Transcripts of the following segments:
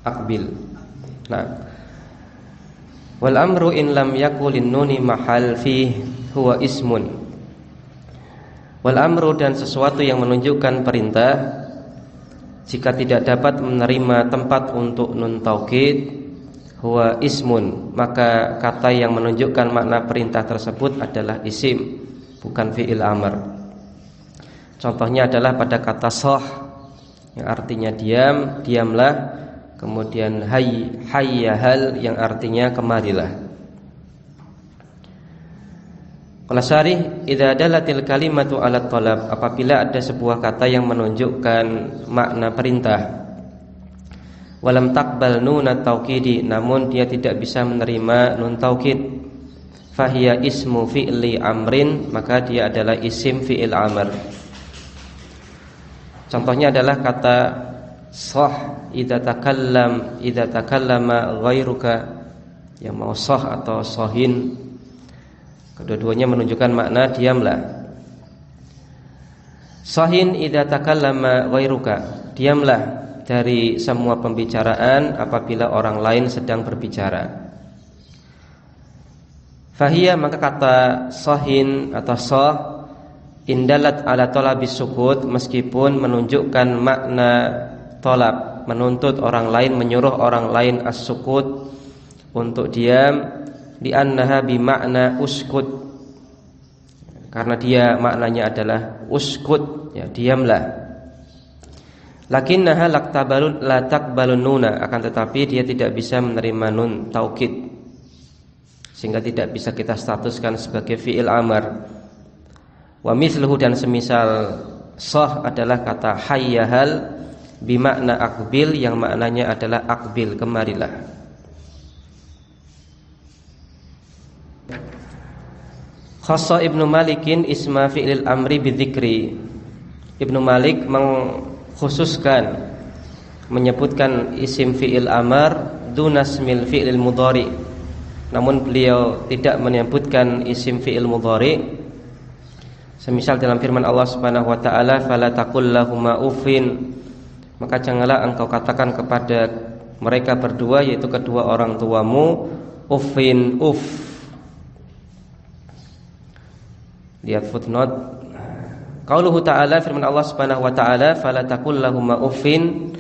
aqbil. Nah, wal amru in lam yakulin nuni mahal fi huwa ismun. Wal amru, dan sesuatu yang menunjukkan perintah, jika tidak dapat menerima tempat untuk nun taukid, huwa ismun, maka kata yang menunjukkan makna perintah tersebut adalah isim, bukan fi'il amr. Contohnya adalah pada kata sah, yang artinya diam, diamlah. Kemudian hayyahal, yang artinya kemarilah. Qala syarih, idza dalatil kalimatu 'ala talab, apabila ada sebuah kata yang menunjukkan makna perintah, walam taqbal nun taukidi, namun dia tidak bisa menerima nun taukid, fahiya ismu fi'li amrin, maka dia adalah isim fi'il amr. Contohnya adalah kata sah, idza takallama ghairuka, yang mau sah atau sahin, kedua-duanya menunjukkan makna diamlah. Sahin idza takallama ghairuka, diamlah dari semua pembicaraan apabila orang lain sedang berbicara. Fahiyah, maka kata sahin atau sah, indalat ala talabis sukut, meskipun menunjukkan makna talab, menuntut orang lain, menyuruh orang lain as-sukut, untuk diam, li'annaha bimakna uskut, karena dia maknanya adalah uskut, ya diamlah. Lakinnaha la taqbalun nuna, akan tetapi dia tidak bisa menerima nun taukid, sehingga tidak bisa kita statuskan sebagai fi'il amr. Wa mithluhu, dan semisal sah adalah kata hayyahal bimakna aqbil, yang maknanya adalah aqbil, kemarilah. Khassa Ibnu Malikin isma fi'lil amri bidzikri. Ibnu Malik mengkhususkan, menyebutkan isim fi'il amr dunasmil fi'il mudhari, namun beliau tidak menyebutkan isim fi'il mudhari. Semisal dalam firman Allah Subhanahu wa taala, fala taqul lahuma uffin, maka janganlah engkau katakan kepada mereka berdua, yaitu kedua orang tuamu, uffin, uff. Lihat footnote. Qauluhu ta'ala, firman Allah Subhanahu wa taala, fala taqul lahuma uffin.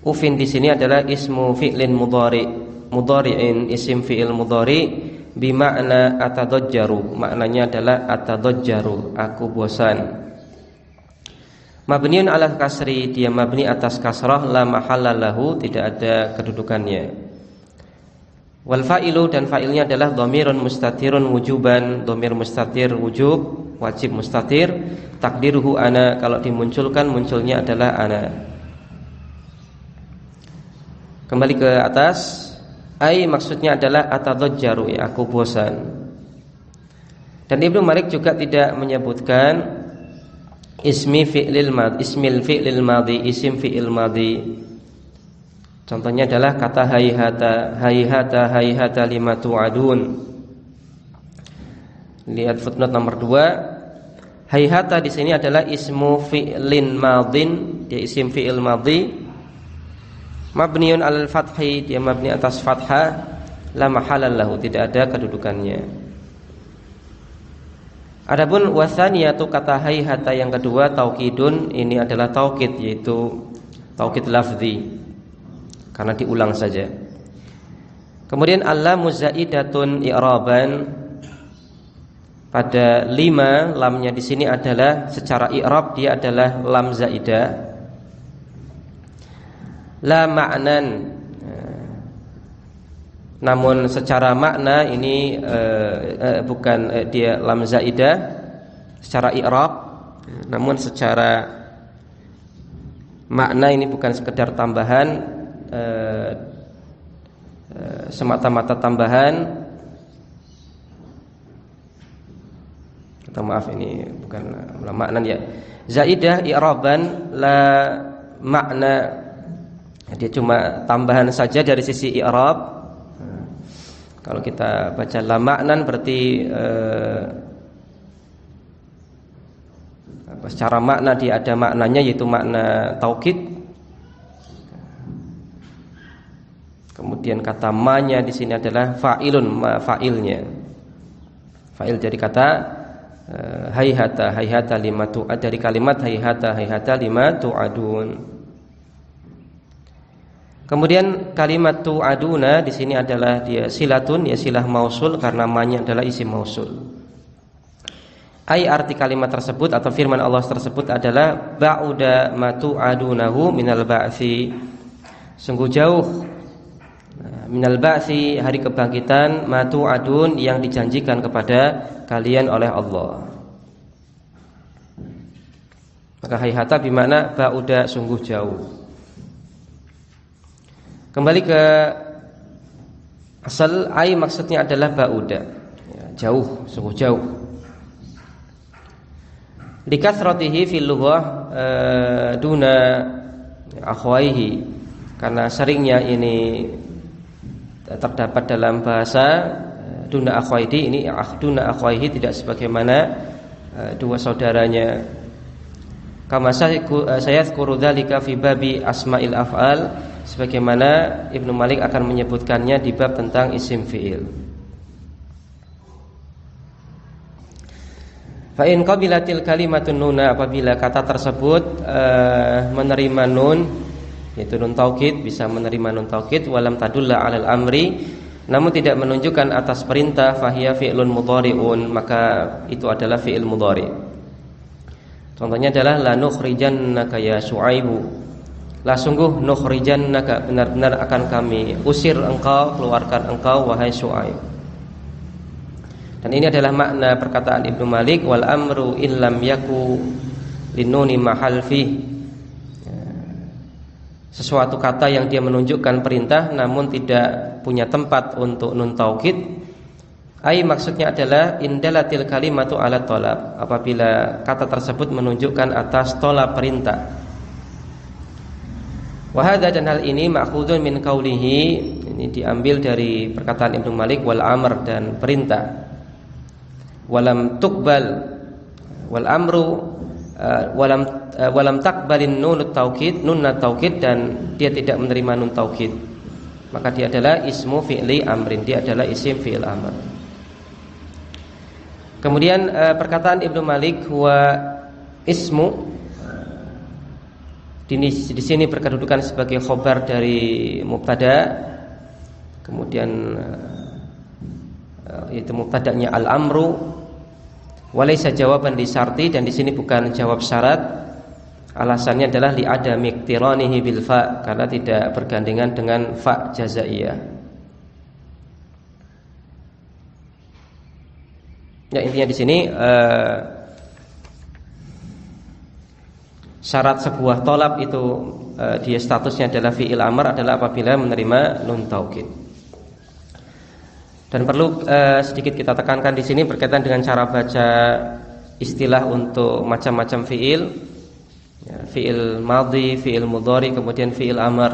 Uffin di sini adalah ismu fi'lin mudhari'in, isim fi'il mudhari, bimakna atadajjaru, maknanya adalah atadajjaru, aku bosan. Mabniun ala kasri, dia mabni atas kasrah, la mahalla lahu, tidak ada kedudukannya. Wal fa'ilu, dan fa'ilnya adalah dhamirun mustatirun wujuban, dhamir mustatir wujub, wajib mustatir. Takdiruhu ana, kalau dimunculkan munculnya adalah ana. Kembali ke atas. Ai, maksudnya adalah atadajjaru, ya aku bosan. Dan Ibnu Malik juga tidak menyebutkan ismil fi'lil madhi, isim fi'il madhi. Contohnya adalah kata hayhata lima tu'adun. Lihat footnote nomor 2. Hayhata di sini adalah ismu fi'lin madhin, dia isim fi'il madhi. Mabniun alal fathi, dia mabni atas fathah, la mahalal lahu, tidak ada kedudukannya. Adapun wasaniyatu, kata hayhata yang kedua, taukidun, ini adalah taukid, yaitu taukid lafzi, karena diulang saja. Kemudian allamu zaidatun i'raban, pada 5 lamnya di sini adalah secara i'rab dia adalah lam zaidah. La ma'nan, namun secara makna ini bukan dia lam zaidah secara i'rab, namun secara makna ini bukan sekedar tambahan, semata-mata tambahan. Atau maaf, ini bukan la ma'nan, ya zaidah i'raban, la makna, dia cuma tambahan saja dari sisi i'rab. Kalau kita baca la ma'nan berarti secara makna dia ada maknanya, yaitu makna taukid. Kemudian kata ma-nya di sini adalah fa'ilun, fa'ilnya. Fa'il dari kata hayhata lima tu'ad, dari kalimat hayhata lima tu'adun. Kemudian kalimat tu'aduna di sini adalah dia silatun, ya silah mausul karena ma-nya adalah isim mausul. Ai arti kalimat tersebut atau firman Allah tersebut adalah ba'uda ma tu'adunahu minal ba'tsi. Sungguh jauh minal ba'tsi, hari kebangkitan, ma tu'adun, yang dijanjikan kepada kalian oleh Allah. Maka hayhata bermakna ba'uda, sungguh jauh. Kembali ke asal, ai maksudnya adalah ba'uda, ya, jauh, sungguh jauh. Likathratihi fil lughah duna akhwaihi, karena seringnya ini terdapat dalam bahasa duna akhwaihi. Ini duna akhwaihi tidak sebagaimana dua saudaranya. Kama sayadhkuru dzalika fi babi asma'il af'al, sebagaimana Ibnu Malik akan menyebutkannya di bab tentang isim fi'il. Fa in qabilatil kalimatun nuna, apabila kata tersebut menerima nun, yaitu nun taukid, bisa menerima nun taukid, walam tadulla 'alal amri, namun tidak menunjukkan atas perintah, fahiya fi'lun mudhari'un, maka itu adalah fi'il mudhari'. Contohnya adalah la nukhrijannaka ya Syuaibu, la sungguh nukhrijannaka, benar-benar akan kami usir engkau, keluarkan engkau wahai Syuaib. Dan ini adalah makna perkataan Ibnu Malik, wal amru illam yaku linuni mahal fi. Sesuatu kata yang dia menunjukkan perintah namun tidak punya tempat untuk nun taukid. Ai maksudnya adalah indalatil kalimatu ala tolab, apabila kata tersebut menunjukkan atas tolab perintah. Wahada, dan hal ini ma'khudun min qaulihi, ini diambil dari perkataan Ibnu Malik, wal amr, dan perintah. Walam tuqbal wal amru walam taqbalin nunut taukid, nunna taukid, dan dia tidak menerima nun taukid, maka dia adalah ismu fi'li amrin, dia adalah isim fi'il amr. Kemudian perkataan Ibnu Malik huwa ismu, di sini berkedudukan sebagai khobar dari mubtada. Kemudian itu mubtada'nya al-amru, walaysa jawaban li syarti, dan di sini bukan jawab syarat. Alasannya adalah li adami iqtiranihi bil fa, karena tidak bergandengan dengan fa jazaiyah. Ya, intinya di sini syarat sebuah tolab itu dia statusnya adalah fi'il amr adalah apabila menerima nun taukid. Dan perlu sedikit kita tekankan di sini berkaitan dengan cara baca istilah untuk macam-macam fi'il, ya, fi'il madhi, fi'il mudhari, kemudian fi'il amr.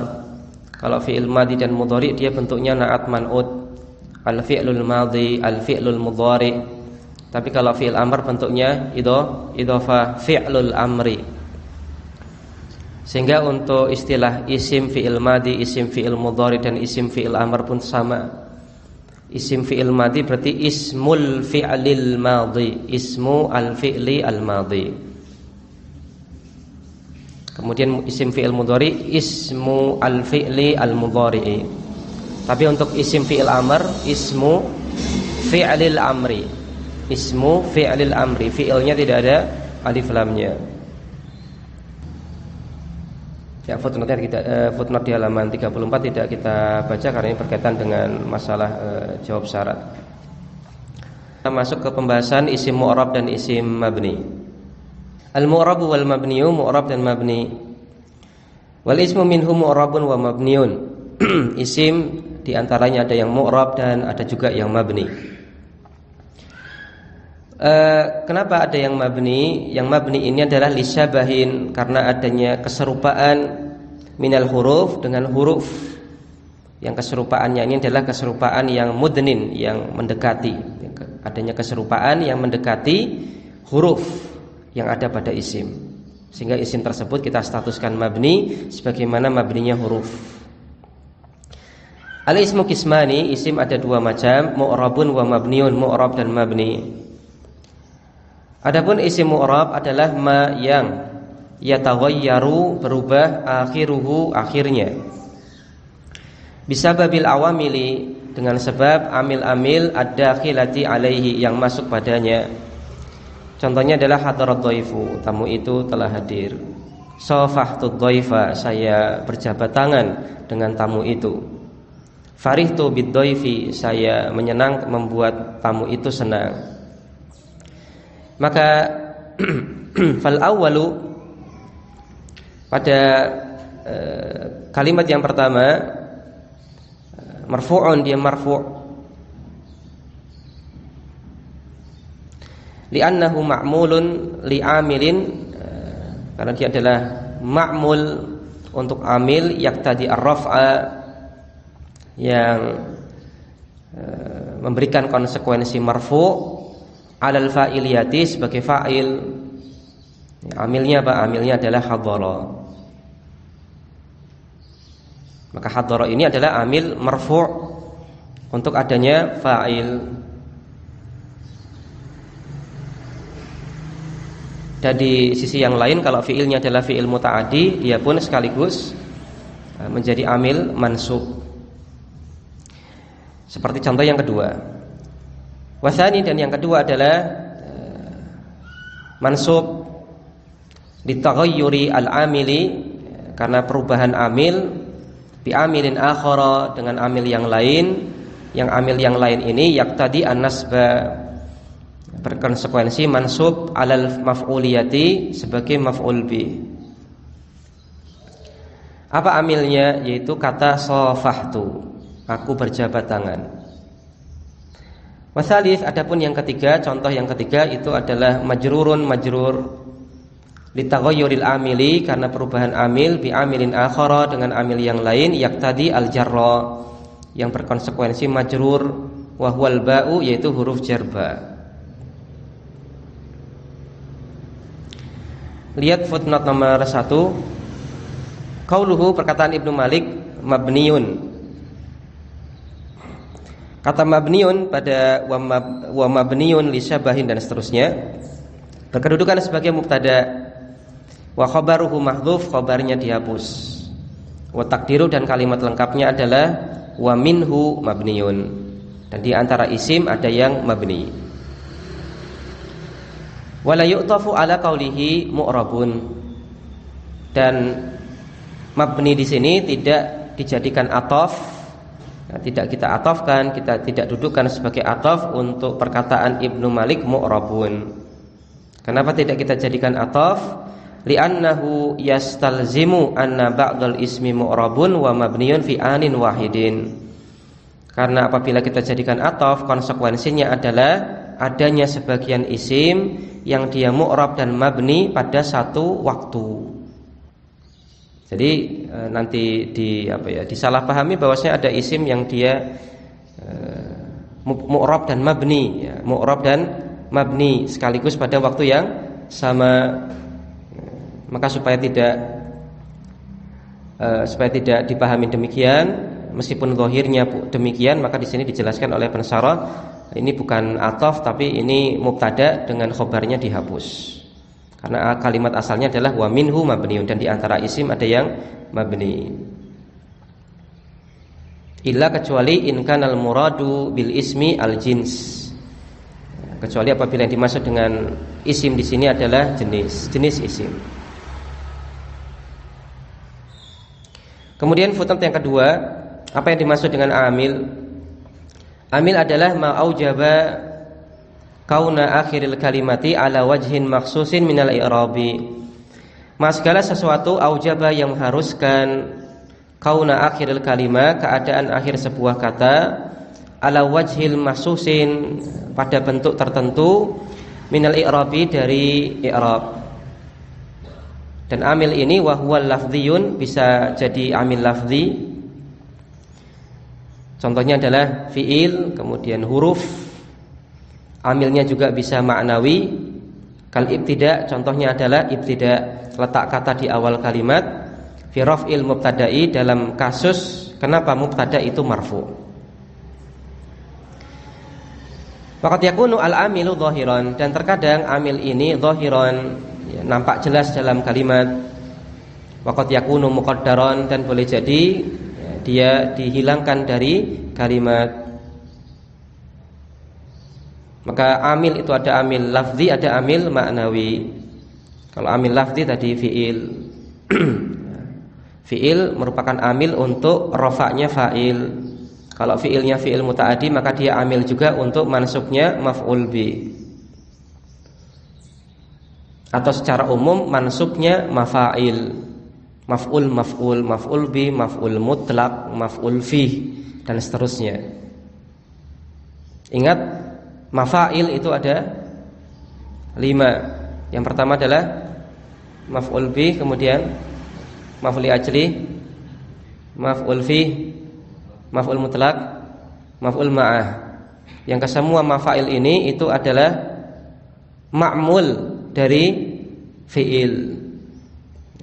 Kalau fi'il madhi dan mudhari dia bentuknya na'at man'ut, al-fi'lul madhi, al-fi'lul mudhari. Tapi kalau fi'il amr bentuknya idhofah fi'lul amri. Sehingga untuk istilah isim fi'il madhi, isim fi'il mudhari, dan isim fi'il amr pun sama. Isim fi'il madhi berarti ismul fi'lil madhi, ismu al-fi'li al-madhi. Kemudian isim fi'il mudhari ismu al-fi'li al-mudhari. Tapi untuk isim fi'il amr ismu fi'lil amri, ismu fi'lil amri, fi'ilnya tidak ada alif lamnya. Ya, footnote di halaman 34 tidak kita baca karena ini berkaitan dengan masalah jawab syarat. Kita masuk ke pembahasan isim mu'rab dan isim mabni. Al-mu'rabu wal mabniyu, mu'rab dan mabni. Wal ismu minhu mu'rabun wa mabniun. Isim diantaranya ada yang mu'rab dan ada juga yang mabni. Kenapa ada yang mabni? Yang mabni ini adalah lisyabahin, karena adanya keserupaan minal huruf dengan huruf. Yang keserupaannya ini adalah keserupaan yang mudnin, yang mendekati. Adanya keserupaan yang mendekati huruf yang ada pada isim, sehingga isim tersebut kita statuskan mabni sebagaimana mabninya huruf. Al-ismu kismani, isim ada dua macam, mu'rabun wa mabniun, mu'rab dan mabni. Adapun isim mu'rab adalah ma yang yataghayyaru, berubah, akhiruhu, akhirnya. Bisababil awamili, dengan sebab amil-amil ad-dakhilati alaihi, yang masuk padanya. Contohnya adalah hadarat dhaifu, tamu itu telah hadir. Safahtu dhaifa, saya berjabat tangan dengan tamu itu. Farihtu bid-dhaifi, saya membuat tamu itu senang. Maka fal awwalu, pada kalimat yang pertama, marfu'un, dia marfu', li'annahu ma'mulun li'amilin, karena dia adalah ma'mul untuk amil, yaktadi ar-raf'a, yang memberikan konsekuensi marfu' alal fa'iliyati, sebagai fa'il. Amilnya apa? Amilnya adalah hadara. Maka hadara ini adalah amil marfu' untuk adanya fa'il. Dan di sisi yang lain, kalau fi'ilnya adalah fi'il muta'addi, dia pun sekaligus menjadi amil mansub. Seperti contoh yang kedua. Wasani, dan yang kedua adalah mansub ditaghayyuri al-amili, karena perubahan amil, bi amilin akhara, dengan amil yang lain. Yang amil yang lain ini yaktadi an-nasba, berkonsekuensi mansub alal maf'uliyati, sebagai maf'ul bih. Apa amilnya? Yaitu kata safahtu, aku berjabat tangan. Wasalif, adapun yang ketiga, contoh yang ketiga itu adalah majrurun, majrur litaghayyuril amili, karena perubahan amil, bi amilin akhara, dengan amil yang lain, yaktadi al-jarra, yang berkonsekuensi majrur, wa huwal ba'u, yaitu huruf jarba. Lihat footnote nomor 1. Qauluhu, perkataan Ibnu Malik, mabniun. Kata mabniun pada wa mabniun li syabahin dan seterusnya berkedudukan sebagai mubtada. Wa khabaruhu mahdhuf, khabarnya dihapus. Wa takdiru, dan kalimat lengkapnya adalah wa minhu mabniun. Dan di antara isim ada yang mabni. Wa la yu'tafu ala qaulihi mu'rabun. Dan mabni di sini tidak dijadikan ataf. Tidak kita atafkan, kita tidak dudukkan sebagai ataf untuk perkataan Ibnu Malik mu'rabun. Kenapa tidak kita jadikan ataf? Li'annahu yastalzimu anna ba'dal ismi mu'rabun wa mabniyun fi anin wahidin. Karena apabila kita jadikan ataf, konsekuensinya adalah adanya sebagian isim yang dia mu'rab dan mabni pada satu waktu. Jadi nanti disalahpahami bahwasanya ada isim yang dia mu'rab dan mabni, ya, mu'rab dan mabni sekaligus pada waktu yang sama. Maka supaya tidak dipahami demikian, meskipun zahirnya demikian, maka di sini dijelaskan oleh pensyarah ini bukan ataf, tapi ini mubtada dengan khobarnya dihapus. Karena kalimat asalnya adalah wa minhu mabniun, dan di antara isim ada yang mabni. Illa, kecuali in kanal muradu bil ismi al jins. Kecuali apabila yang dimaksud dengan isim di sini adalah jenis isim. Kemudian footnote yang kedua, apa yang dimaksud dengan amil? Amil adalah ma'aujaba kauna akhiril kalimati ala wajhin maksusin minal i'rabi. Segala sesuatu aujaba yang mengharuskan kauna akhiril kalimah, keadaan akhir sebuah kata, ala wajhil maksusin, pada bentuk tertentu, minal i'rabi, dari i'rab. Dan amil ini wahwal lafdhiyun, bisa jadi amil lafdhi. Contohnya adalah fi'il, kemudian huruf. Amilnya juga bisa ma'nawi. Kal ibtida, contohnya adalah ibtida, letak kata di awal kalimat. Fi raf'il mubtada'i, dalam kasus Kenapa mubtada itu marfu? Waqad yakunu al-amilu dhahiran, dan terkadang amil ini dhahiran, ya, nampak jelas dalam kalimat. Waqad yakunu muqaddaran, dan boleh jadi ya, dia dihilangkan dari kalimat. Maka amil itu ada amil lafzi, ada amil maknawi. Kalau amil lafzi tadi fiil. Fiil merupakan amil untuk rafa'nya fa'il. Kalau fiilnya fiil muta'addi, maka dia amil juga untuk mansubnya maf'ul bi. Atau secara umum mansubnya mafa'il, maf'ul, maf'ul, maf'ul bi, maf'ul mutlak, maf'ul fi, dan seterusnya. Ingat, mafa'il itu ada 5. Yang pertama adalah maf'ul bi, kemudian maf'ul li ajli, maf'ul fi, maf'ul mutlak, maf'ul ma'ah. Yang kesemua mafa'il ini itu adalah ma'mul dari fi'il.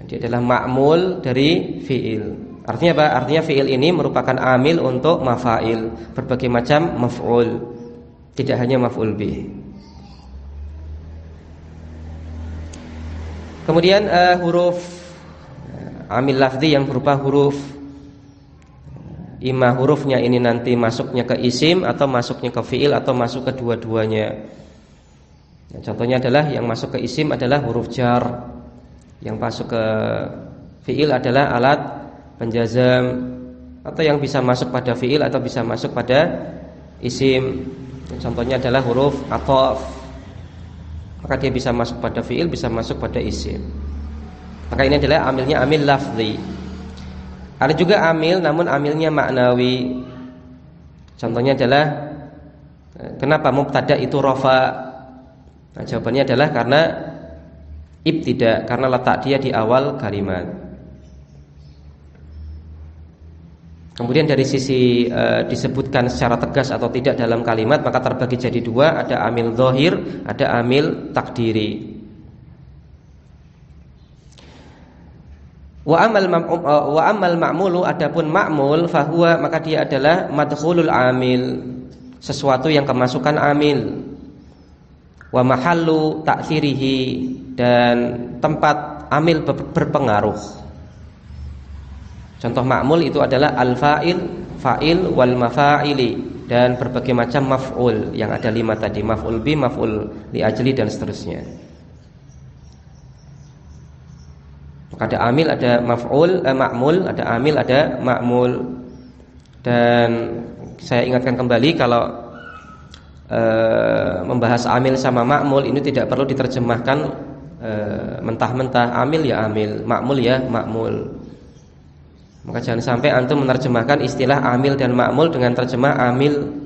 Dia adalah ma'mul dari fi'il. Artinya apa? Artinya fi'il ini merupakan amil untuk mafa'il, berbagai macam maf'ul, tidak hanya maf'ul bih. Kemudian huruf amil lafzi yang berupa huruf, ima hurufnya ini nanti masuknya ke isim atau masuknya ke fi'il atau masuk ke dua-duanya. Ya, contohnya adalah yang masuk ke isim adalah huruf jar, yang masuk ke fi'il adalah alat penjazam, atau yang bisa masuk pada fi'il atau bisa masuk pada isim. Contohnya adalah huruf ataf, maka dia bisa masuk pada fi'il, bisa masuk pada isim. Maka ini adalah amilnya amil lafzi. Ada juga amil namun amilnya maknawi. Contohnya adalah kenapa mubtada itu rafa? Nah, jawabannya adalah karena ibtida, karena letak dia di awal kalimat. Kemudian dari sisi disebutkan secara tegas atau tidak dalam kalimat, maka terbagi jadi 2, ada amil zahir, ada amil takdiri. Wa amal ma'mulu, adapun ma'mul fahuwa, maka dia adalah madkhulul amil, sesuatu yang kemasukan amil. Wa mahallu ta'thirihi, dan tempat amil berpengaruh. Contoh ma'mul itu adalah al-fa'il, fa'il wal mafa'ili, dan berbagai macam maf'ul yang ada 5 tadi, maf'ul bi, maf'ul li ajli, dan seterusnya. Ada amil, ada maf'ul, ma'mul, ada amil, ada ma'mul. Dan saya ingatkan kembali kalau membahas amil sama ma'mul ini tidak perlu diterjemahkan mentah-mentah. Amil ya amil, ma'mul ya ma'mul. Maka jangan sampai antum menerjemahkan istilah amil dan ma'mul dengan terjemah amil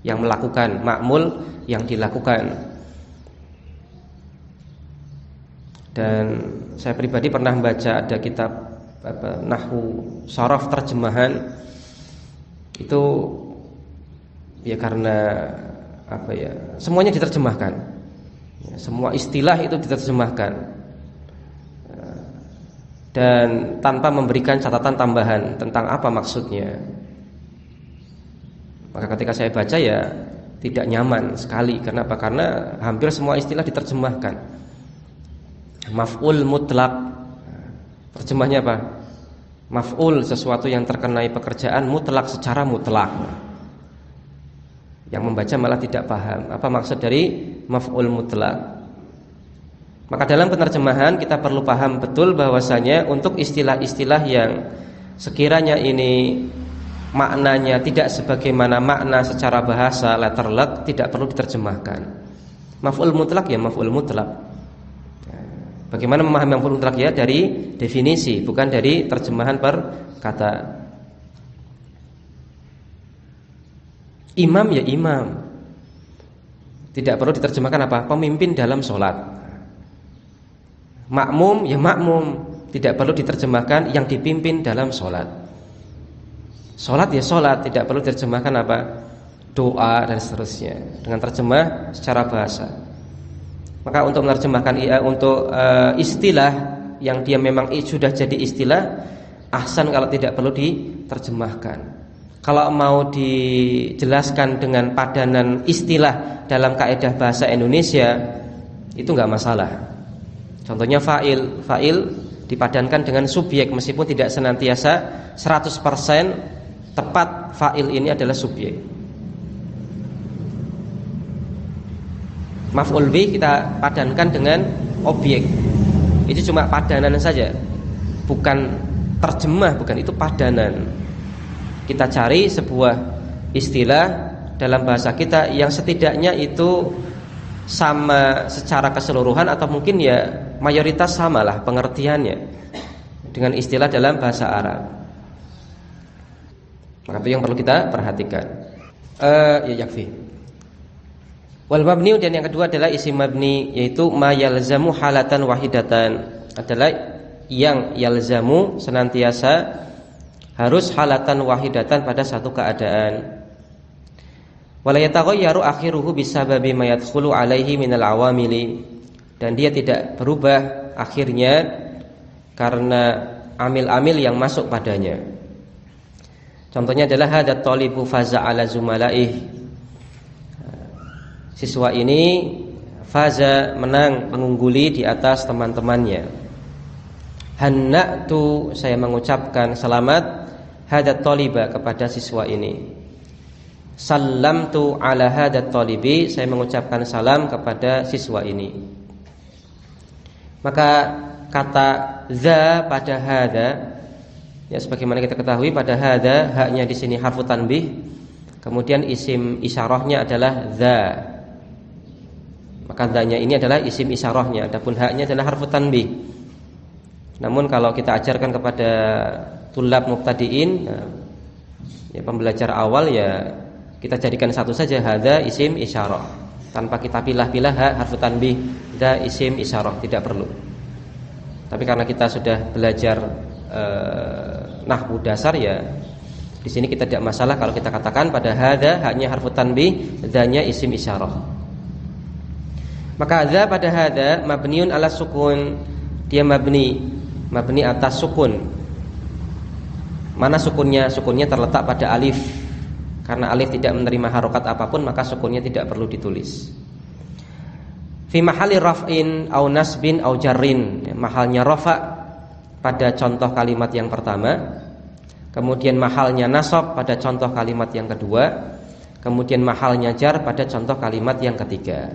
yang melakukan, ma'mul yang dilakukan. Dan saya pribadi pernah membaca ada kitab nahwu sharaf terjemahan itu, ya karena semuanya diterjemahkan, ya, semua istilah itu diterjemahkan, dan tanpa memberikan catatan tambahan tentang apa maksudnya. Maka ketika saya baca ya tidak nyaman sekali. Kenapa? Karena hampir semua istilah diterjemahkan. Maf'ul mutlak, terjemahnya apa? Maf'ul, sesuatu yang terkenai pekerjaan, mutlak, secara mutlak. Yang membaca malah tidak paham apa maksud dari maf'ul mutlak. Maka dalam penerjemahan kita perlu paham betul bahwasanya untuk istilah-istilah yang sekiranya ini maknanya tidak sebagaimana makna secara bahasa letter luck, tidak perlu diterjemahkan. Maf'ul mutlak ya maf'ul mutlak. Bagaimana memahami maf'ul mutlak ya? Dari definisi, bukan dari terjemahan per kata. Imam ya imam, tidak perlu diterjemahkan apa? Pemimpin dalam sholat. Makmum ya makmum, tidak perlu diterjemahkan yang dipimpin dalam sholat. Sholat ya sholat, tidak perlu diterjemahkan apa? Doa dan seterusnya, dengan terjemah secara bahasa. Maka untuk menerjemahkan untuk istilah yang dia memang sudah jadi istilah, ahsan kalau tidak perlu diterjemahkan. Kalau mau dijelaskan dengan padanan istilah dalam kaidah bahasa Indonesia itu enggak masalah. Contohnya fa'il dipadankan dengan subjek meskipun tidak senantiasa 100% tepat fa'il ini adalah subjek. Maf'ul bih kita padankan dengan objek. Itu cuma padanan saja, bukan terjemah, bukan, itu padanan. Kita cari sebuah istilah dalam bahasa kita yang setidaknya itu sama secara keseluruhan atau mungkin ya mayoritas samalah pengertiannya dengan istilah dalam bahasa Arab. Maka itu yang perlu kita perhatikan. Ya yakfi. Wal mabni, dan yang kedua adalah isim mabni, yaitu ma yalzamu halatan wahidatan, adalah yang yalzamu senantiasa harus halatan wahidatan pada satu keadaan. Wala yataghayyaru akhiruhu bisababi ma yadkhulu alaihi minal awamili, dan dia tidak berubah akhirnya karena amil-amil yang masuk padanya. Contohnya adalah hadat talibu faza ala zumalaih, siswa ini faza menang, mengungguli di atas teman-temannya. Hanna'tu, saya mengucapkan selamat hadat taliba, kepada siswa ini. Sallamtu ala hadat talibi, saya mengucapkan salam kepada siswa ini. Maka kata za pada hada, ya sebagaimana kita ketahui pada hada haknya di sini harfu tanbih, kemudian isim isyarahnya adalah za. Maka za-nya ini adalah isim isyarahnya, adapun haknya adalah harfu tanbih. Namun kalau kita ajarkan kepada tulab mubtadiin, ya pembelajar awal, ya kita jadikan satu saja, hadza isim isyarah, tanpa kita pilah-pilah hak harfu tanbih, za isim isyarah, tidak perlu. Tapi karena kita sudah belajar nahwu dasar, ya di sini kita tidak masalah kalau kita katakan pada hadza haknya harfu tanbih, za-nya isim isyarah. Maka za pada hadza mabniun ala sukun, dia mabni atas sukun. Mana sukunnya? Sukunnya terletak pada alif. Karena alif tidak menerima harokat apapun, maka sukunnya tidak perlu ditulis. Fi mahalli raf'in au nasbin au jarrin, mahalnya rafa pada contoh kalimat yang pertama, kemudian mahalnya nasab pada contoh kalimat yang kedua, kemudian mahalnya jar pada contoh kalimat yang ketiga.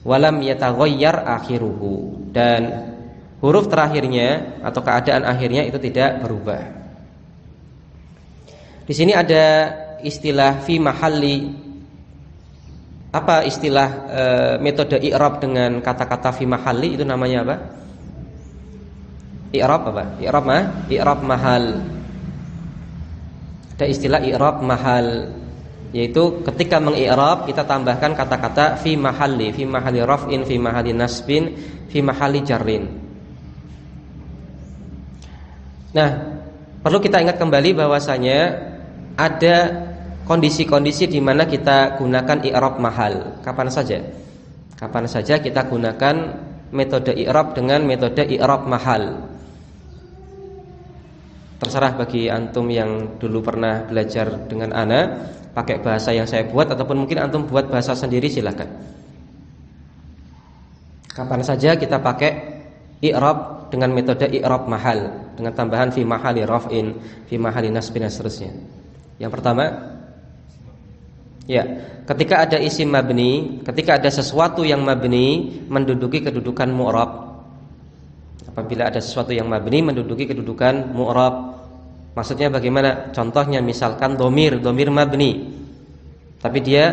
Walam yataghayyar akhiruhu, dan huruf terakhirnya atau keadaan akhirnya itu tidak berubah. Di sini ada istilah fi mahalli. Apa istilah metode i'rab dengan kata-kata fi mahalli itu namanya apa? I'rab apa? I'rab mahal. Ada istilah i'rab mahal, yaitu ketika mengi'rab kita tambahkan kata-kata fi mahalli raf'in, fi mahalli nasbin, fi mahalli jarrin. Nah, perlu kita ingat kembali bahwasanya ada kondisi-kondisi di mana kita gunakan i'rab mahal. Kapan saja kita gunakan metode i'rab dengan metode i'rab mahal. Terserah bagi antum yang dulu pernah belajar dengan ana, pakai bahasa yang saya buat, ataupun mungkin antum buat bahasa sendiri, silakan. Kapan saja kita pakai i'rab dengan metode i'rab mahal, dengan tambahan fi mahalli raf'in, fi mahalli nasbin, dan seterusnya. Yang pertama, ya, ketika ada isim mabni, ketika ada sesuatu yang mabni menduduki kedudukan mu'rab. Apabila ada sesuatu yang mabni menduduki kedudukan mu'rab, maksudnya bagaimana? Contohnya misalkan domir mabni, tapi dia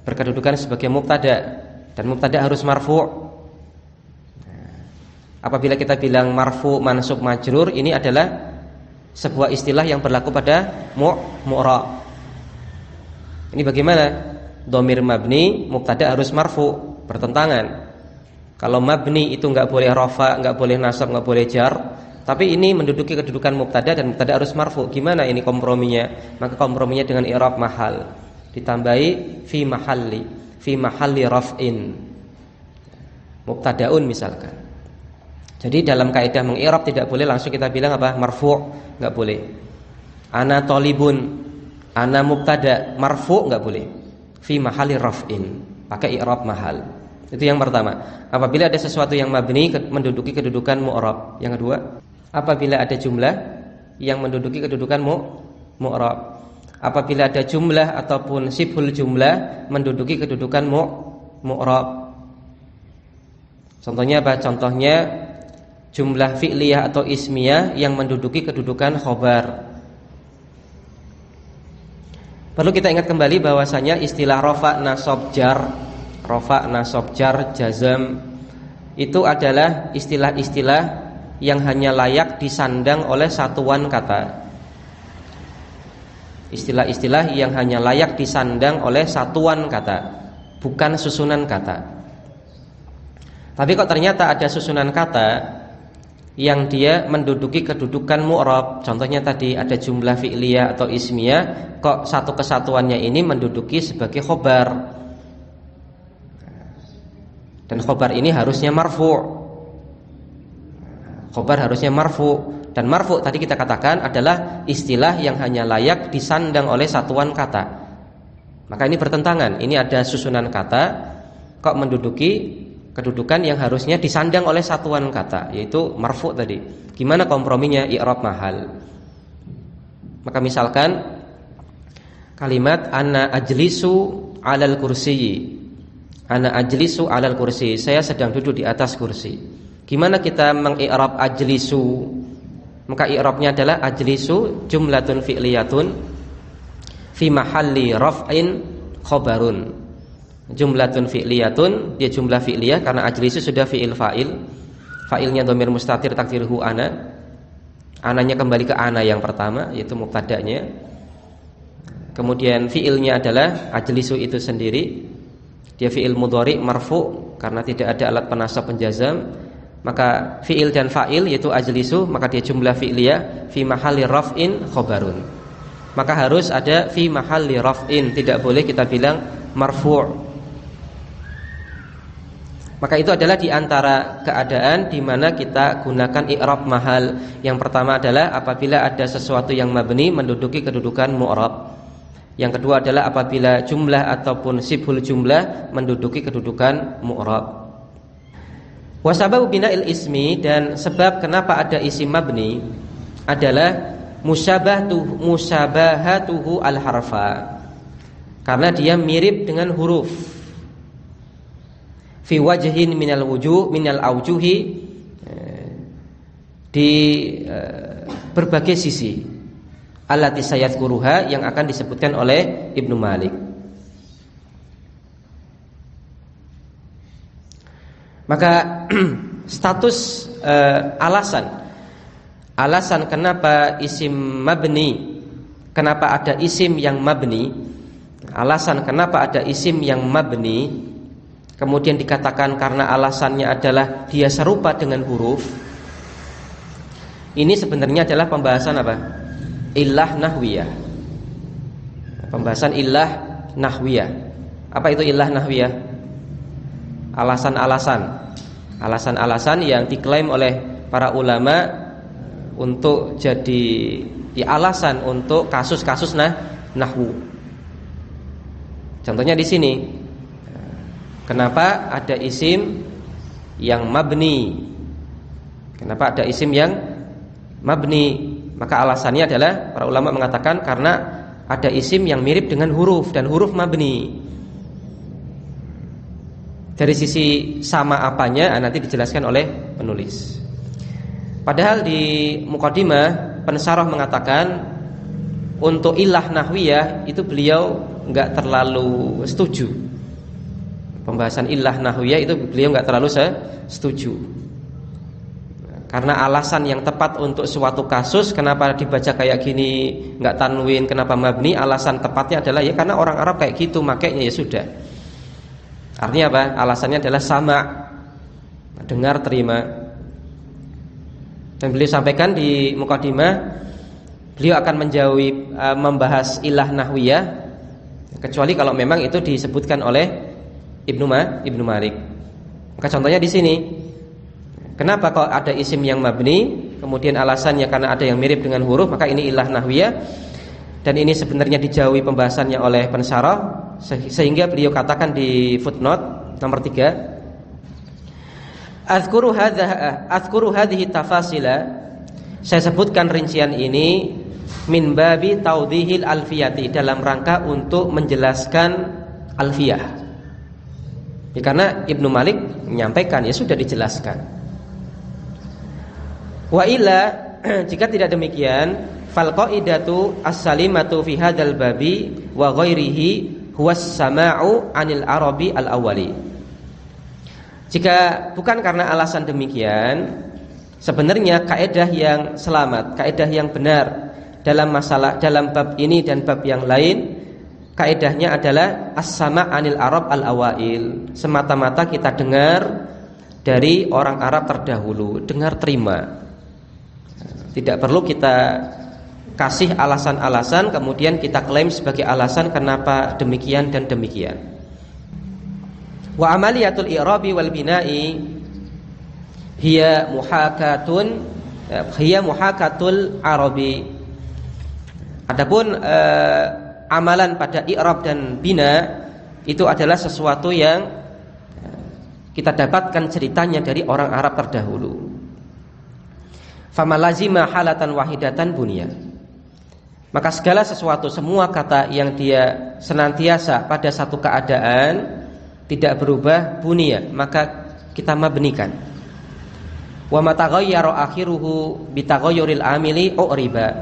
berkedudukan sebagai mubtada, dan mubtada harus marfu'. Apabila kita bilang marfu, mansub, majrur, ini adalah sebuah istilah yang berlaku pada mu'rab. Ini bagaimana? Domir mabni, mubtada harus marfu', bertentangan. Kalau mabni itu enggak boleh rafa, enggak boleh nasab, enggak boleh jar, tapi ini menduduki kedudukan mubtada dan mubtada harus marfu. Gimana ini komprominya? Maka komprominya dengan i'rab mahal, ditambahi fi mahalli raf'in, mubtadaun misalkan. Jadi dalam kaidah mengi'rab tidak boleh langsung kita bilang apa? Marfu', enggak boleh. Ana thalibun, ana mubtada, marfu' enggak boleh. Fi mahalli raf'in, pakai i'rab mahal. Itu yang pertama. Apabila ada sesuatu yang mabni menduduki kedudukan mu'rab. Yang kedua, apabila ada jumlah yang menduduki kedudukan mu'rab. Apabila ada jumlah ataupun sibhul jumlah menduduki kedudukan mu'rab. Contohnya apa? Contohnya jumlah fi'liyah atau ismiyah yang menduduki kedudukan khobar. Perlu kita ingat kembali bahwasanya istilah rafa, nasab, jar, jazam itu adalah istilah-istilah yang hanya layak disandang oleh satuan kata. Istilah-istilah yang hanya layak disandang oleh satuan kata, bukan susunan kata. Tapi kok ternyata ada susunan kata yang dia menduduki kedudukan mu'rab. Contohnya tadi ada jumlah fi'liyah atau ismiyah, kok satu kesatuannya ini menduduki sebagai khobar. Dan khobar ini harusnya marfu'. Khobar harusnya marfu'. Dan marfu' tadi kita katakan adalah istilah yang hanya layak disandang oleh satuan kata. Maka ini bertentangan. Ini ada susunan kata kok menduduki kedudukan yang harusnya disandang oleh satuan kata, yaitu marfu' tadi. Gimana komprominya? I'rab mahal. Maka misalkan kalimat ana ajlisu 'alal kursiyyi. Ana ajlisu 'alal kursiyyi, saya sedang duduk di atas kursi. Gimana kita mengi'rab ajlisu? Maka i'rabnya adalah ajlisu jumlatun fi'liyatun fi mahalli raf'in khobarun. Jumlatun fi'liyatun, dia jumlah fi'liyah karena ajlisu sudah fi'il fa'il. Fa'ilnya dhamir mustatir takdiruhu ana. Ananya kembali ke ana yang pertama, yaitu mubtada'nya. Kemudian fi'ilnya adalah ajlisu itu sendiri. Dia fi'il mudhari' marfu' karena tidak ada alat penasab penjazam. Maka fi'il dan fa'il yaitu ajlisu, maka dia jumlah fi'liyah fi mahalli raf'in khobarun. Maka harus ada fi mahalli raf'in, tidak boleh kita bilang marfu'. Maka itu adalah di antara keadaan di mana kita gunakan i'rab mahal. Yang pertama adalah apabila ada sesuatu yang mabni menduduki kedudukan mu'rab. Yang kedua adalah apabila jumlah ataupun sibhul jumlah menduduki kedudukan mu'rab. Wasababu bina'il ismi, dan sebab kenapa ada isim mabni adalah musyabahatuhu al-harfa, karena dia mirip dengan huruf. Fi wajhin minal aujuhi, di berbagai sisi. Allati sayadkuruha, yang akan disebutkan oleh Ibnu Malik. Maka status alasan kenapa isim mabni, kenapa ada isim yang mabni, alasan kenapa ada isim yang mabni, kemudian dikatakan karena alasannya adalah dia serupa dengan huruf. Ini sebenarnya adalah pembahasan apa? Illah nahwiyah. Pembahasan illah nahwiyah. Apa itu illah nahwiyah? Alasan-alasan yang diklaim oleh para ulama untuk jadi alasan untuk kasus-kasus nahwu. Contohnya di sini, kenapa ada isim yang mabni? Kenapa ada isim yang mabni? Maka alasannya adalah para ulama mengatakan karena ada isim yang mirip dengan huruf dan huruf mabni. Dari sisi sama apanya nanti dijelaskan oleh penulis. Padahal di muqaddimah pensyarah mengatakan untuk illah nahwiyah itu beliau enggak terlalu setuju. Pembahasan illah nahwiyah itu beliau enggak terlalu setuju. Karena alasan yang tepat untuk suatu kasus kenapa dibaca kayak gini enggak tanwin, kenapa mabni, alasan tepatnya adalah ya karena orang Arab kayak gitu makanya ya sudah. Artinya apa? Alasannya adalah sama, dengar, terima. Dan beliau sampaikan di muqaddimah, beliau akan menjauhi membahas ilah nahwiyah kecuali kalau memang itu disebutkan oleh Ibnu Malik. Maka contohnya di sini, Kenapa kok ada isim yang mabni? Kemudian alasannya karena ada yang mirip dengan huruf, maka ini ilah nahwiyah. Dan ini sebenarnya dijauhi pembahasannya oleh pensyarah, sehingga beliau katakan di footnote nomor 3, Azkuru hadhihi tafasila, saya sebutkan rincian ini min babi taudhihil alfiyati, dalam rangka untuk menjelaskan alfiyah. Ya, karena Ibnu Malik menyampaikan, ya sudah dijelaskan. Wa illa, jika tidak demikian, fal qaidatu as-salimatu fi hadzal babi wa ghairihi huwas sama'u 'anil arabi al-awwali. Jika bukan karena alasan demikian, sebenarnya kaidah yang selamat, kaidah yang benar dalam bab ini dan bab yang lain, kaidahnya adalah as-sama' 'anil arab al-awail. Semata-mata kita dengar dari orang Arab terdahulu, dengar terima. Tidak perlu kita kasih alasan-alasan kemudian kita klaim sebagai alasan kenapa demikian dan demikian. Wa amaliyatul i'rabi wal bina'i hiya muhakatul arabi. Adapun amalan pada i'rab dan bina itu adalah sesuatu yang kita dapatkan ceritanya dari orang Arab terdahulu. Famalazima halatan wahidatan bunya. Maka segala sesuatu, semua kata yang dia senantiasa pada satu keadaan tidak berubah, bunya, maka kita mabnikan. Wa mataghayyara akhiruhu bitaghayyuril amili uriba.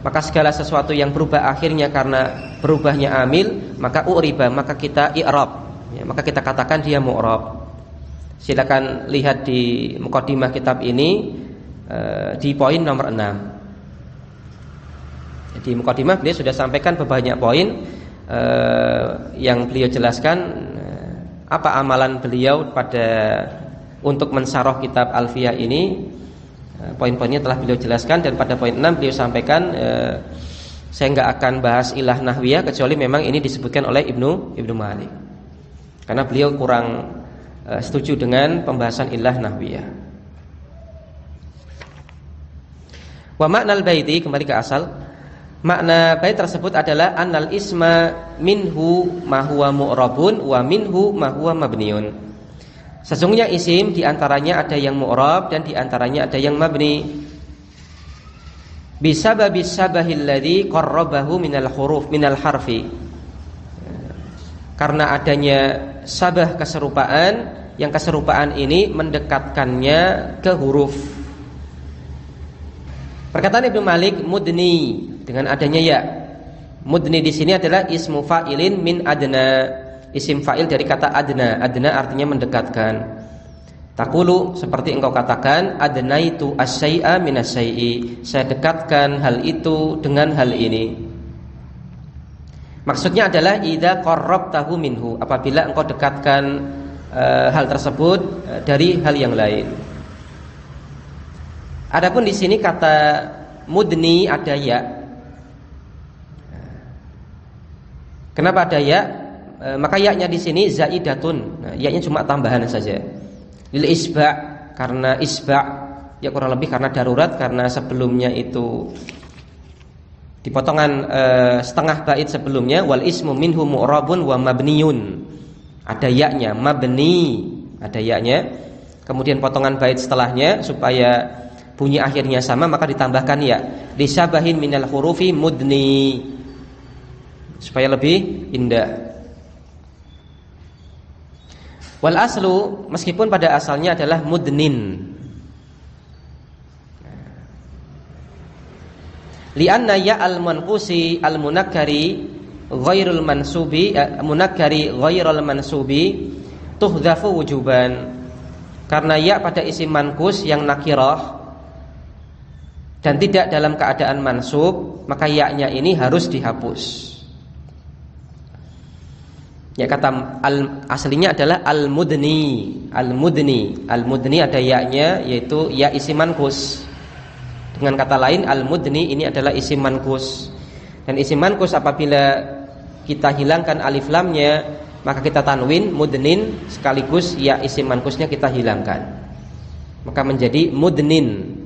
Maka segala sesuatu yang berubah akhirnya karena berubahnya amil, maka uriba, maka kita i'rab, ya, maka kita katakan dia mu'rab. Silakan lihat di muqaddimah kitab ini di poin nomor 6. Di muqaddimah beliau sudah sampaikan banyak poin yang beliau jelaskan apa amalan beliau untuk mensyarah kitab Alfiyah ini. Poin-poinnya telah beliau jelaskan, dan pada poin 6 beliau sampaikan saya nggak akan bahas ilah nahwiyah kecuali memang ini disebutkan oleh Ibnu Malik, karena beliau kurang setuju dengan pembahasan ilah nahwiyah. Wa makna al-baiti, kembali ke asal. Makna bait tersebut adalah annal isma minhu ma huwa mu'rabun wa minhu ma huwa mabniun. Sesungguhnya isim diantaranya ada yang mu'rab dan diantaranya ada yang mabni. Bisababis sabahil ladzi qarrabahu minal huruf minal harfi. Karena adanya sabah keserupaan, yang keserupaan ini mendekatkannya ke huruf. Perkataan Ibnu Malik mudni, dengan adanya ya. Mudni di sini adalah ismu fa'ilin min adna, isim fa'il dari kata adna. Adna artinya mendekatkan. Taqulu, seperti engkau katakan, adnaitu as-syai'a min as-syai'i, saya dekatkan hal itu dengan hal ini. Maksudnya adalah idza qarrabtahu minhu, apabila engkau dekatkan hal tersebut dari hal yang lain. Adapun di sini kata mudni ada ya. Kenapa ada ya? Maka ya-nya di sini zaidatun. Nah, ya-nya cuma tambahan saja. Lil isba', karena isba', ya kurang lebih karena darurat, karena sebelumnya itu di potongan setengah bait sebelumnya, wal ismu minhu mu'rabun wa mabniyun. Ada ya-nya, mabni, ada ya-nya. Kemudian potongan bait setelahnya supaya bunyi akhirnya sama, maka ditambahkan ya, disabahin minal hurufi mudni, supaya lebih indah. Wal aslu, meskipun pada asalnya adalah mudnin, lianna ya al manqusi al munakkari ghairul mansubi, munakkari ghairul mansubi tuhdhafu wujuban. Karena ya pada isim manqus yang nakirah dan tidak dalam keadaan mansub, maka ya-nya ini harus dihapus. Ya, kata aslinya adalah al-mudni. Al-mudni, al-mudni ada ya-nya, yaitu ya isim manqus. Dengan kata lain, al-mudni ini adalah isim manqus. Dan isim manqus apabila kita hilangkan alif lamnya, maka kita tanwin mudnin, sekaligus ya isim manqusnya kita hilangkan. maka menjadi mudnin.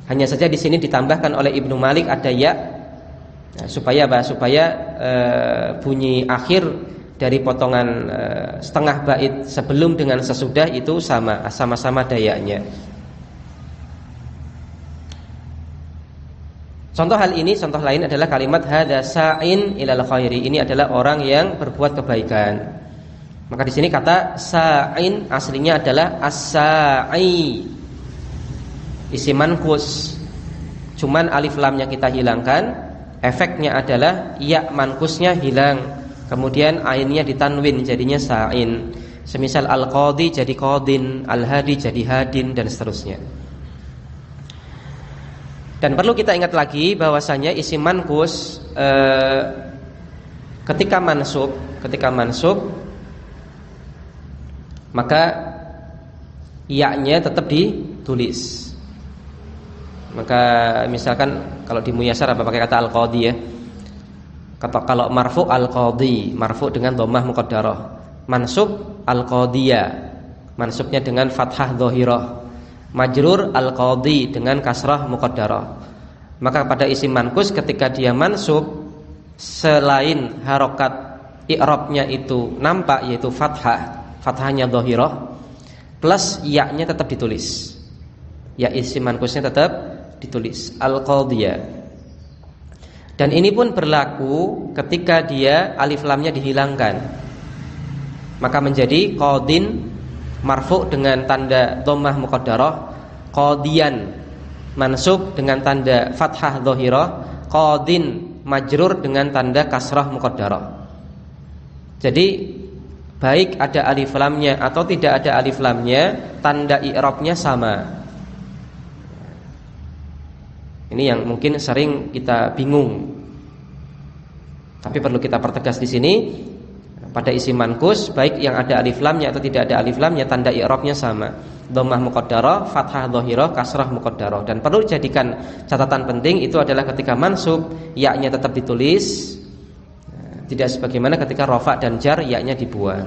Hanya saja di sini ditambahkan oleh Ibnu Malik ada ya, supaya apa? Supaya bunyi akhir dari potongan setengah bait sebelum dengan sesudah itu sama-sama dayanya. Contoh hal ini, contoh lain adalah kalimat hadza sa'in ilal khairi. Ini adalah orang yang berbuat kebaikan. Maka di sini kata sa'in aslinya adalah as-sa'i, isim manqus. Cuman alif lamnya kita hilangkan, efeknya adalah ya manqusnya hilang. Kemudian ainnya ditanwin jadinya sa'in. Semisal al-qadhi jadi qadin, al-hadi jadi hadin, dan seterusnya. Dan perlu kita ingat lagi bahwasanya isim manqus ketika mansub maka ya-nya tetap ditulis. Maka misalkan kalau di muyasar apa pakai kata al-qadhi ya. Kalau marfu al-qadhi, marfu dengan dhammah muqaddarah. Mansub al-qadhiyah, mansubnya dengan fathah dhahirah. Majrur al-qadhi dengan kasrah muqaddarah. Maka pada isim manqus ketika dia mansub, selain harokat i'rabnya itu nampak yaitu fathahnya dhahirah, plus ya-nya tetap ditulis. Ya isim manqusnya tetap ditulis al-qadhiyah. Dan ini pun berlaku ketika dia alif lamnya dihilangkan. Maka menjadi qadin marfu dengan tanda dhammah muqaddarah, qadiyan mansub dengan tanda fathah dhahirah, qadin majrur dengan tanda kasrah muqaddarah. Jadi baik ada alif lamnya atau tidak ada alif lamnya, tanda i'rabnya sama. Ini yang mungkin sering kita bingung. Tapi perlu kita pertegas di sini. Pada isim manqus baik yang ada alif lamnya atau tidak ada alif lamnya, tanda i'rabnya sama. Dhammah muqaddarah, fathah dhahirah, kasrah muqaddarah. Dan perlu dijadikan catatan penting itu adalah ketika mansub ya-nya tetap ditulis. Tidak sebagaimana ketika rafa dan jar ya-nya dibuang.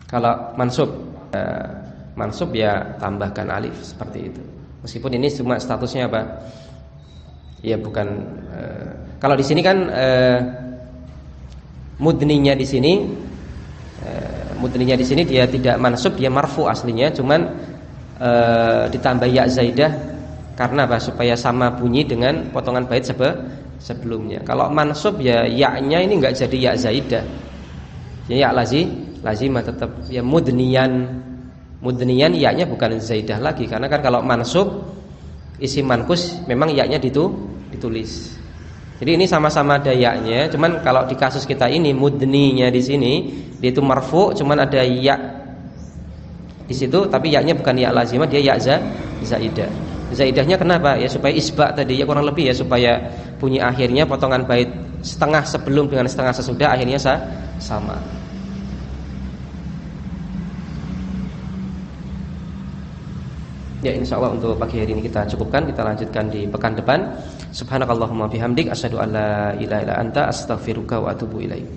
Kalau mansub ya tambahkan alif seperti itu. Meskipun ini cuma statusnya apa? Ya bukan kalau di sini kan mudninya di sini dia tidak mansub, dia marfu aslinya, cuman ditambah ya zaidah karena apa? Supaya sama bunyi dengan potongan bait sebelumnya. Kalau mansub ya ya-nya ini enggak jadi ya zaidah. Ya lazimah tetap ya mudniyan ya-nya bukan zaidah lagi karena kan kalau mansub isim manqus memang ya-nya ditulis. Jadi ini sama-sama ada ya-nya, cuman kalau di kasus kita ini mudninya di sini dia itu marfu, cuman ada ya di situ, tapi ya-nya bukan ya lazimah, dia ya zaidah. Zaidahnya kenapa? Ya supaya isba tadi ya kurang lebih ya supaya bunyi akhirnya potongan bait setengah sebelum dengan setengah sesudah akhirnya sama. Ya insyaallah untuk pagi hari ini kita cukupkan, kita lanjutkan di pekan depan. Subhanakallahumma bihamdik asyhadu an la ilaha illa anta astaghfiruka wa atubu ilaik.